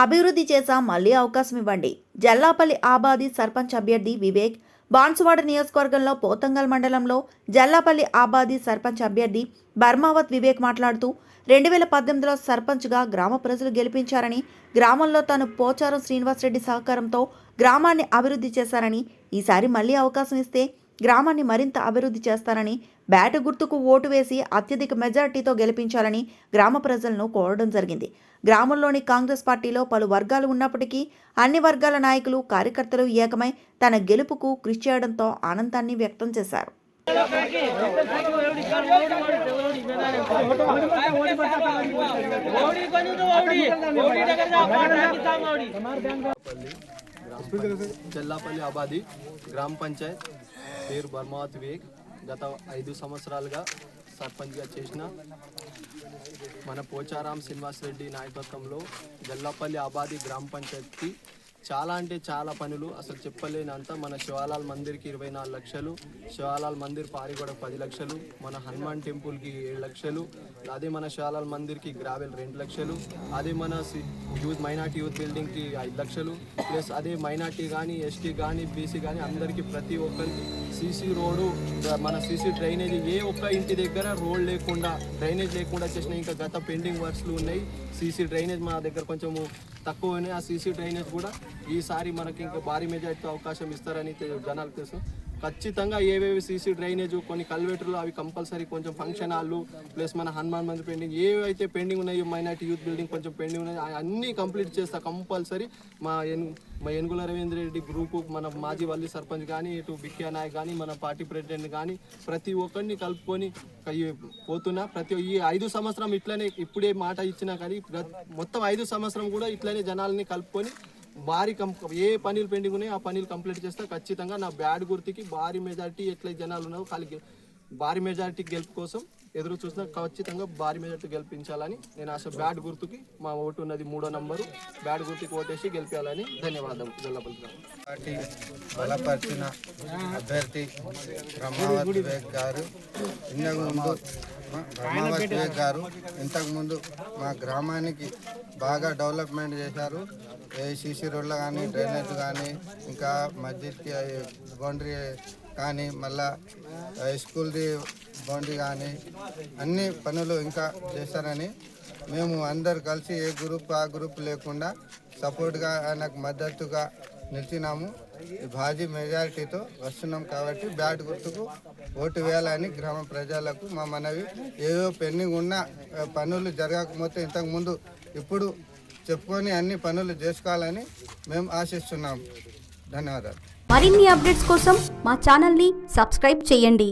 అభివృద్ధి చేశాం, మళ్లీ అవకాశం ఇవ్వండి. జల్లాపల్లి ఆబాది సర్పంచ్ అభ్యర్థి వివేక్. బాన్సువాడ నియోజకవర్గంలో పోతంగల్ మండలంలో జల్లాపల్లి ఆబాది సర్పంచ్ అభ్యర్థి బర్మావత్ వివేక్ మాట్లాడుతూ 2018లో సర్పంచ్గా గ్రామ ప్రజలు గెలిపించారని, గ్రామంలో తాను పోచారం శ్రీనివాసరెడ్డి సహకారంతో గ్రామాన్ని అభివృద్ధి చేశారని, ఈసారి మళ్లీ అవకాశం ఇస్తే గ్రామాన్ని మరింత అభివృద్ధి చేస్తారని, బ్యాటు గుర్తుకు ఓటు వేసి అత్యధిక మెజార్టీతో గెలిపించాలని గ్రామ ప్రజలను కోరడం జరిగింది. గ్రామంలోని కాంగ్రెస్ పార్టీలో పలు వర్గాలు ఉన్నప్పటికీ అన్ని వర్గాల నాయకులు, కార్యకర్తలు ఏకమై తన గెలుపుకు కృషి చేయడంతో ఆనందాన్ని వ్యక్తం చేశారు. జల్లాపల్లి ఆబాది గ్రామ పంచాయత్ పేరు బర్మావత్ వివేక్. గత 5 సంవత్సరాలుగా సర్పంచ్గా చేసిన మన పోచారం శ్రీనివాసరెడ్డి నాయకత్వంలో జల్లాపల్లి ఆబాది గ్రామ పంచాయత్కి చాలా అంటే చాలా పనులు అసలు చెప్పలేనంత. మన శివాలాల్ మందిర్కి 24 లక్షలు, శివాలాల్ మందిర్ పారిగొడ 10 లక్షలు, మన హనుమాన్ టెంపుల్కి 7 లక్షలు, అదే మన శివాలాల్ మందిర్కి గ్రావెల్ 2 లక్షలు, అదే మన మైనార్టీ యూత్ బిల్డింగ్కి 5 లక్షలు, ప్లస్ అదే మైనార్టీ కానీ, ఎస్టీ కానీ, బీసీ కానీ అందరికీ ప్రతి ఒక్కరికి సీసీ రోడ్డు, మన సీసీ డ్రైనేజ్, ఏ ఒక్క ఇంటి దగ్గర రోడ్ లేకుండా, డ్రైనేజ్ లేకుండా చేసిన ఇంకా గత పెండింగ్ వర్క్స్లు ఉన్నాయి. సీసీ డ్రైనేజ్ మా దగ్గర కొంచెము తక్కువ ఉన్నాయి. ఆ సీసీ డ్రైనేజ్ కూడా ఈసారి మనకి ఇంకా భారీ మెజార్టీతో అవకాశం ఇస్తారని జనాలకు తెలుసు. ఖచ్చితంగా ఏవేవి సీసీ డ్రైనేజ్, కొన్ని కల్వెటర్లు అవి కంపల్సరీ, కొంచెం ఫంక్షన్ హాళ్ళు, ప్లస్ మన హనుమాన్ మందిర్ పెండింగ్, ఏవైతే పెండింగ్ ఉన్నాయో, మైనార్టీ యూత్ బిల్డింగ్ కొంచెం పెండింగ్ ఉన్నాయి, అన్నీ కంప్లీట్ చేస్తా కంపల్సరీ. మా ఏనుగుల రవీంద్ర రెడ్డి గ్రూపు, మన మాజీ వల్లి సర్పంచ్ కానీ, ఇటు బిక్యా నాయక్ కానీ, మన పార్టీ ప్రెసిడెంట్ కానీ, ప్రతి ఒక్కరిని కలుపుకొని పోతున్నా. ఈ 5 సంవత్సరం ఇట్లనే, ఇప్పుడే మాట ఇచ్చినా కానీ మొత్తం 5 సంవత్సరం కూడా ఇట్లనే జనాలని కలుపుకొని భారీ ఏ పనులు పెండింగ్ ఉన్నాయో ఆ పనులు కంప్లీట్ చేస్తా. ఖచ్చితంగా నా బ్యాడ్ గుర్తుకి భారీ మెజార్టీ, ఎట్లా జనాలు ఉన్నారో ఖాళీ భారీ మెజార్టీ గెలుపు కోసం ఎదురు చూసినా ఖచ్చితంగా భారీ మెజార్టీ గెలిపించాలని నేను ఆశ. బ్యాడ్ గుర్తుకి మా ఓటు ఉన్నది 3వ నంబరు, బ్యాడ్ గుర్తుకి ఓటేసి గెలిపించాలని. ధన్యవాదాలు. జల్లపల్లి పార్టీ బలపరిచిన అభ్యర్థి బ్రహ్మావత్ వివేక్ గారు ఇంతకుముందు మా గ్రామానికి బాగా డెవలప్మెంట్ చేశారు. సీసీ రోడ్లు కానీ, డ్రైనేజ్ కానీ, ఇంకా మస్జిద్కి బౌండరీ కానీ, మళ్ళా స్కూల్ది బౌండరీ కానీ, అన్ని పనులు ఇంకా చేశారని మేము అందరు కలిసి ఏ గ్రూప్ ఆ గ్రూప్ లేకుండా సపోర్ట్గా ఆయనకు మద్దతుగా నిలిచినాము. భారీ మెజారిటీతో వస్తున్నాం కాబట్టి బ్యాట్ గుర్తుకు ఓటు వేయాలని గ్రామ ప్రజలకు మా మనవి. ఏవో పెండింగ్ ఉన్న పనులు జరగకపోతే ఇంతకుముందు ఇప్పుడు చెప్పుకొని అన్ని పనులు చేసుకోవాలని మేము ఆశిస్తున్నాం. ధన్యవాదాలు. మరిన్ని అప్డేట్స్ కోసం మా ఛానల్ని సబ్స్క్రైబ్ చేయండి.